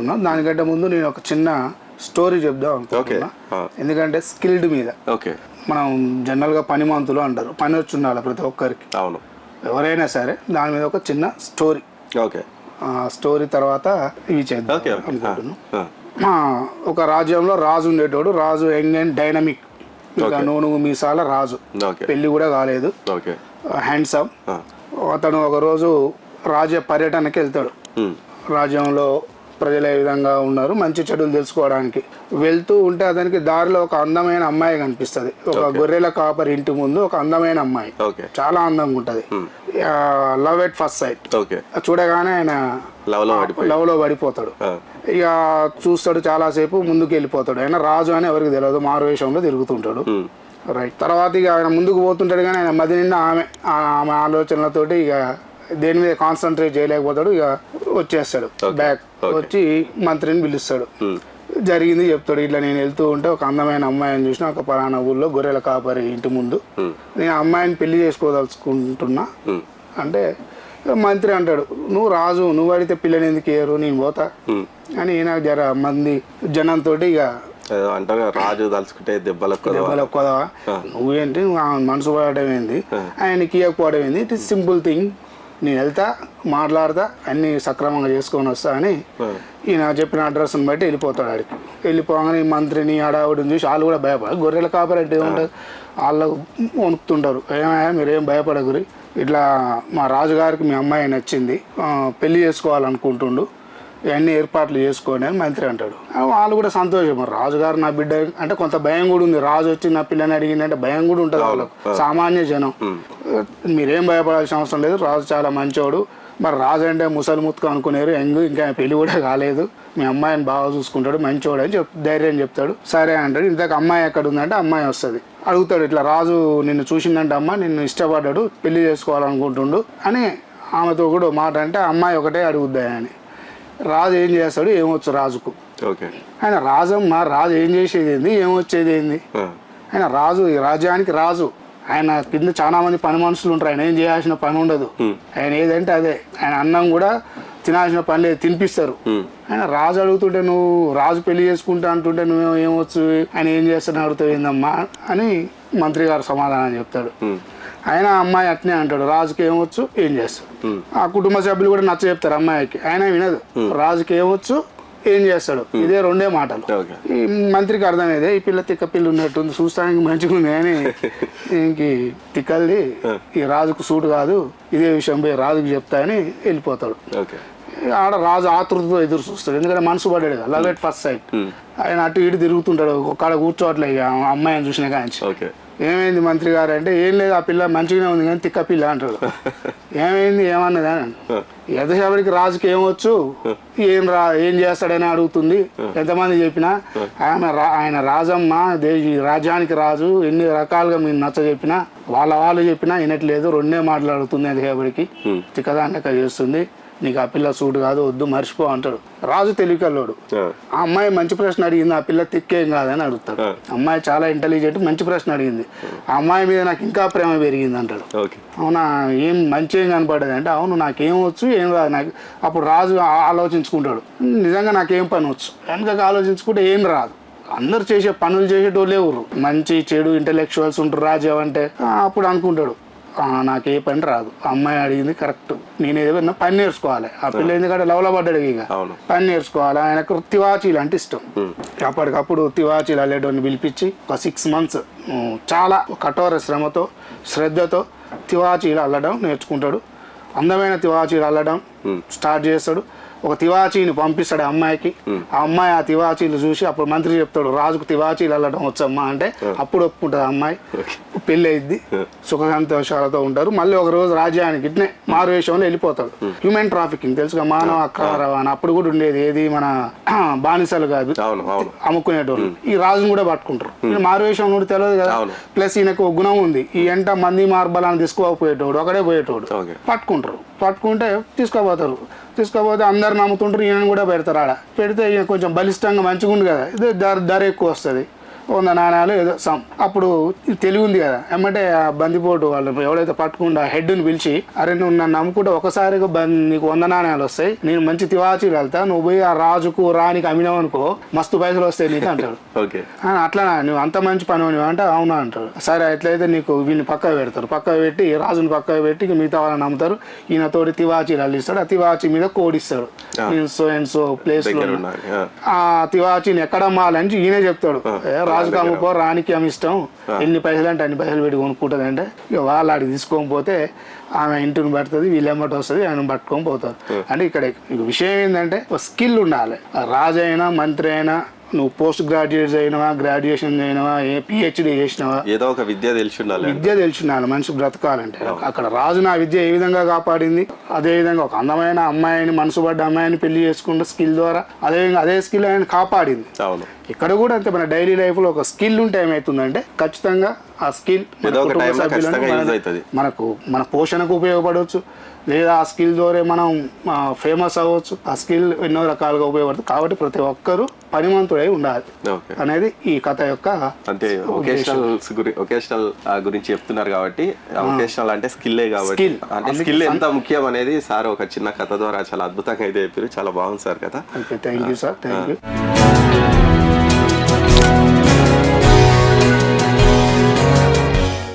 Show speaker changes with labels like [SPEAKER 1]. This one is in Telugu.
[SPEAKER 1] అనుకుంటున్నాను. దానికంటే ముందు నేను ఒక చిన్న స్టోరీ చెప్దాం అనుకుంటున్నా. ఎందుకంటే స్కిల్డ్ మీద మనం జనరల్గా పనిమంతులు అంటారు, పని వచ్చి ఉండాలి ప్రతి ఒక్కరికి,
[SPEAKER 2] అవును,
[SPEAKER 1] ఎవరైనా సరే. దాని మీద ఒక చిన్న స్టోరీ, స్టోరీ తర్వాత ఇవి చేద్దాం అనుకుంటున్నాను. ఒక రాజ్యంలో రాజు ఉండేటోడు. రాజు యంగ్ అండ్ డైనమిక్, నూనె మీసాల రాజు, పెళ్లి కూడా కాలేదు, హ్యాండ్సమ్. అతను ఒకరోజు రాజ్య పర్యటనకి వెళ్తాడు. రాజ్యంలో ప్రజలు ఏ విధంగా ఉన్నారు, మంచి చెడులు తెలుసుకోవడానికి వెళ్తూ ఉంటే అతనికి దారిలో ఒక అందమైన అమ్మాయి కనిపిస్తుంది. ఒక గొర్రెల కాపరి ఇంటి ముందు ఒక అందమైన అమ్మాయి, చాలా అందంగా ఉంటది. Love at first sight. చూడగానే ఆయన లవ్ లో పడిపోతాడు. ఇక చూస్తాడు, చాలాసేపు ముందుకు వెళ్ళిపోతాడు. ఆయన రాజు అని ఎవరికి తెలియదు, మారువేషంలో తిరుగుతుంటాడు. రైట్. తర్వాత ఇక ఆయన ముందుకు పోతుంటాడు, కానీ ఆయన మధ్య నిండా ఆమె ఆలోచనలతోటి ఇక దేని మీద కాన్సన్ట్రేట్ చేయలేకపోతాడు. ఇక వచ్చేస్తాడు బ్యాక్, వచ్చి మంత్రిని పిలుస్తాడు. జరిగింది చెప్తాడు. ఇట్లా నేను వెళ్తూ ఉంటే ఒక అందమైన అమ్మాయిని చూసిన ఒక పలానా ఊళ్ళో గొర్రెల కాపరి ఇంటి ముందు, నేను అమ్మాయిని పెళ్లి చేసుకోదలుచుకుంటున్నా అంటే మంత్రి అంటాడు, నువ్వు రాజు, నువ్వు అడిగితే పిల్లని ఎందుకు వేయరు, నేను పోతా అని ఈయన జర మంది జనంతో ఇక
[SPEAKER 2] అంటారు, రాజు తలుచుకుంటే దెబ్బలు
[SPEAKER 1] ఎక్కువ, నువ్వేంటి మనసు పడడం ఏంది, ఆయనకి ఇవ్వకపోవడం ఏంది, ఇట్ ఇస్ సింపుల్ థింగ్, నేను వెళ్తా మాట్లాడతా అన్ని సక్రమంగా చేసుకొని వస్తా అని ఈయన చెప్పిన అడ్రస్ని బట్టి వెళ్ళిపోతాడు. ఆడికి వెళ్ళిపోగానే మంత్రిని హడావుడిని చూసి వాళ్ళు కూడా భయపడ, గొర్రెల కాపరి అంటే ఏముంటుంది, వాళ్ళు వణుకుతుంటారు. ఏమయ్యా మీరేం భయపడగురి, ఇట్లా మా రాజుగారికి మీ అమ్మాయి నచ్చింది, పెళ్లి చేసుకోవాలనుకుంటుండు, ఇవన్నీ ఏర్పాట్లు చేసుకోండి అని మంత్రి అంటాడు. వాళ్ళు కూడా సంతోషం, మరి రాజుగారు నా బిడ్డ అంటే కొంత భయం కూడా ఉంది. రాజు వచ్చి నా పిల్లని అడిగిందంటే భయం కూడా ఉంటుంది వాళ్ళకు, సామాన్య జనం. మీరేం భయపడాల్సిన అవసరం లేదు, రాజు చాలా మంచోడు, మరి రాజు అంటే ముసలి ముత్తుకు అనుకునేరు, ఇంకా పెళ్లి కూడా కాలేదు, మీ అమ్మాయిని బాగా చూసుకుంటాడు, మంచోడు అని ధైర్యం చెప్తాడు. సరే అంటాడు. ఇంతకు అమ్మాయి ఎక్కడ ఉందంటే అమ్మాయి వస్తుంది. అడుగుతాడు, ఇట్లా రాజు నిన్ను చూసిందంటే అమ్మ నిన్ను ఇష్టపడ్డాడు, పెళ్లి చేసుకోవాలనుకుంటుండు అని ఆమెతో కూడా మాట అంటే అమ్మాయి ఒకటే అడుగుద్దా అని. రాజు ఏం చేస్తాడు, ఏమొచ్చు రాజుకు, ఆయన రాజమ్మ, రాజు ఏం చేసేది ఏంది, ఏమొచ్చేది ఏంది, ఆయన రాజు, ఈ రాజ్యానికి రాజు, ఆయన కింద చాలా మంది పని మనుషులు ఉంటారు, ఆయన ఏం చేయాల్సిన పని ఉండదు, ఆయన ఏదంటే అదే, ఆయన అన్నం కూడా తినాల్సిన పని లేదు, తినిపిస్తారు. ఆయన రాజు అడుగుతుంటే నువ్వు రాజు పెళ్లి చేసుకుంటా అంటుంటే నువ్వు ఏమొచ్చు, ఆయన ఏం చేస్తాడని అడుగుతావు ఏందమ్మా అని మంత్రి గారు సమాధానం చెప్తాడు. ఆయన అమ్మాయి అట్నే అంటాడు, రాజుకి ఏమొచ్చు ఏం చేస్తాడు. ఆ కుటుంబ సభ్యులు కూడా నచ్చ చెప్తారు అమ్మాయికి, ఆయన వినదు, రాజుకి ఏమొచ్చు ఏం చేస్తాడు, ఇదే రెండే మాటలు. ఈ మంత్రికి అర్థమైంది, ఈ పిల్ల తిక్క పిల్ల ఉన్నట్టుంది, చూస్తానికి మంచిగా ఉంది కానీ ఇంక తిక్కల్ది ఈ రాజుకు సూటు కాదు, ఇదే విషయం పోయి రాజుకు చెప్తా అని వెళ్ళిపోతాడు. ఆడ రాజు ఆతృతతో ఎదురు చూస్తాడు, ఎందుకంటే మనసు పడ్డాడు కదా, లవ్ ఎట్ ఫస్ట్ సైట్. ఆయన అటు ఇటు తిరుగుతుంటాడు, ఒక్కడ కూర్చోవట్లే ఇక అమ్మాయిని చూసిన కానీ. ఏమైంది మంత్రి గారు అంటే, ఏం లేదు, ఆ పిల్ల మంచిగానే ఉంది కానీ తిక్క పిల్ల అంటాడు. ఏమైంది, ఏమన్నది అని. ఎంతసేపటికి రాజుకి ఏమొచ్చు, ఏం చేస్తాడని అడుగుతుంది. ఎంతమంది చెప్పినా ఆయన రాజమ్మ, రాజ్యానికి రాజు, ఎన్ని రకాలుగా మీరు నచ్చ చెప్పినా వాళ్ళు చెప్పినా వినట్లేదు, రెండే మాట్లాడుతుంది. ఎంతసేపటికి తిక్కదాన్నక చేస్తుంది, నీకు ఆ పిల్ల సూటు కాదు, వద్దు మర్చిపో అంటాడు. రాజు తెలివికల్లోడు, ఆ అమ్మాయి మంచి ప్రశ్న అడిగింది, ఆ పిల్ల తిక్కేం కాదని అడుగుతాడు. అమ్మాయి చాలా ఇంటెలిజెంట్, మంచి ప్రశ్న అడిగింది, ఆ అమ్మాయి మీద నాకు ఇంకా ప్రేమ పెరిగింది అంటాడు. అవునా, ఏం మంచి ఏం కనపడేది అంటే, అవును నాకేం వచ్చు ఏం రాదు నాకు. అప్పుడు రాజు ఆలోచించుకుంటాడు, నిజంగా నాకేం పని వచ్చు, వెనక ఆలోచించుకుంటే ఏం రాదు, అందరు చేసే పనులు చేసేటోళ్ళే ఊరు, మంచి చెడు ఇంటెలెక్చువల్స్ ఉంటారు రాజు అంటే. అప్పుడు అనుకుంటాడు, నాకు ఏ పని రాదు, అమ్మాయి అడిగింది కరెక్ట్, నేను ఏదైనా పని నేర్చుకోవాలి. ఆ పిల్ల ఎందుకంటే లవ్లో పడ్డాడు, ఇక పని నేర్చుకోవాలి. ఆయనకు తివాచీలు అంటే ఇష్టం. అప్పటికప్పుడు తివాచీలు అల్లేటోని పిలిపించి ఒక 6 months చాలా కఠోర శ్రమతో శ్రద్ధతో తివాచీలు అల్లడం నేర్చుకుంటాడు. అందమైన తివాచీలు అల్లడం స్టార్ట్ చేస్తాడు. ఒక తివాచీని పంపిస్తాడు అమ్మాయికి. ఆ అమ్మాయి ఆ తివాచీలు చూసి అప్పుడు మంత్రి చెప్తాడు, రాజుకు తివాచీలు అల్లడం వచ్చమ్మా అంటే అప్పుడు ఒప్పుకుంటుంది అమ్మాయి. పెళ్ళి అయింది, సుఖ సంతోషాలతో ఉంటారు. మళ్ళీ ఒక రోజు రాజ్యానికి ఇట్నే మారువేషంలో వెళ్ళిపోతాడు. హ్యూమన్ ట్రాఫికింగ్ తెలుసుగా, మానవ అక్రమ రవాణా అప్పుడు కూడా ఉండేది. ఏది మన బానిసలు కాదు అమ్ముకునేటోళ్ళు, ఈ రాజును కూడా పట్టుకుంటారు. మారువేషం కూడా తెలియదు కదా. ప్లస్ ఈయనకు ఒక గుణం ఉంది, ఈ ఎంట మంది మార్బలాన్ని తీసుకోకపోయేటోడు, ఒకడే పోయేటోడు. పట్టుకుంటారు, పట్టుకుంటే తీసుకోపోతారు. తీసుకోపోతే అందరు నమ్ముతుంటారు, ఈయనను కూడా పెడతారు. ఆడ పెడితే ఈయన కొంచెం బలిష్టంగా మంచిగా ఉంది కదా, ఇదే ధర ఎక్కువ వస్తుంది. 100 నాణ్యాలు ఏదో సమ్. అప్పుడు తెలివి ఉంది కదా, ఏమంటే ఆ బందిపోటు వాళ్ళు ఎవడైతే పట్టుకుండా హెడ్ని పిలిచి, అరే నువ్వు నన్ను నమ్ముకుంటే ఒకసారిగా నీకు 100 నాణ్యాలు వస్తాయి, నేను మంచి తివాచీ వెళ్తా, నువ్వు పోయి ఆ రాజుకు రానికి అమ్మినావు అనుకో మస్తు పైసలు వస్తాయి నీకు అంటాడు. అట్లా నువ్వు అంత మంచి పని అంటే అవునా అంటాడు. సరే ఎట్లయితే నీకు వీళ్ళని పక్కకు పెడతారు, పక్కకు పెట్టి రాజుని పక్కకు పెట్టి మిగతా వాళ్ళని నమ్ముతారు. ఈయన తోటి తివాచీలు అల్లిస్తాడు, ఆ తివాచీ మీద కోడిస్తాడు, నేను సో అండ్ సో ప్లేస్ లో ఆ తివాచీని ఎక్కడ అమ్మాలని ఈయనే చెప్తాడు. రాజుకి అమ్ముకో రానికి అమ్మిస్తాం, ఎన్ని పైసలు అంటే అన్ని పైసలు పెట్టి కొనుక్కుంటుంది అంటే ఇక వాళ్ళు ఆడికి తీసుకొని పోతే ఆమె ఇంటిని పడుతుంది, వీళ్ళు ఎమ్మటి వస్తుంది, ఆయన పట్టుకొని పోతారు. అంటే ఇక్కడ విషయం ఏంటంటే ఒక స్కిల్ ఉండాలి. రాజు అయినా మంత్రి అయినా, నువ్వు పోస్ట్ గ్రాడ్యుయేట్ అయినవా, గ్రాడ్యుయేషన్ అయినవా, పిహెచ్డి చేసినవా,
[SPEAKER 2] ఏదో ఒక విద్య తెలిసి ఉండాలి.
[SPEAKER 1] విద్య తెలిసి ఉండాలి మనిషి బ్రతకాలంటే. అక్కడ రాజు నా విద్య ఏ విధంగా కాపాడింది, అదే విధంగా ఒక అందమైన అమ్మాయిని, మనసు పడ్డ అమ్మాయిని పెళ్లి చేసుకుంటే స్కిల్ ద్వారా అదే స్కిల్ ఆయన కాపాడింది. ఇక్కడ కూడా అంతే, మన డైలీ లైఫ్ లో ఒక స్కిల్ ఉంటే ఏమవుతుందంటే ఖచ్చితంగా ఆ స్కిల్ మనకు మన పోషణకు ఉపయోగపడవచ్చు, లేదా ఆ స్కిల్ ద్వారా మనం ఫేమస్ అవ్వచ్చు. ఆ స్కిల్ ఎన్నో రకాలుగా ఉపయోగపడుతుంది. కాబట్టి ప్రతి ఒక్కరూ పనిమంతుడై ఉండాలి అనేది ఈ కథ యొక్క
[SPEAKER 2] అంటే ఒకేషనల్ గురించి చెప్తున్నారు కాబట్టి, ఒకేషనల్ అంటే స్కిల్లే కాబట్టి, అంటే స్కిల్ ఎంత ముఖ్యం అనేది సార్ ఒక చిన్న కథ ద్వారా చాలా అద్భుతంగా అయితే చెప్పారు. చాలా బాగుంది సార్ కథ.
[SPEAKER 1] Thank you sir, thank you.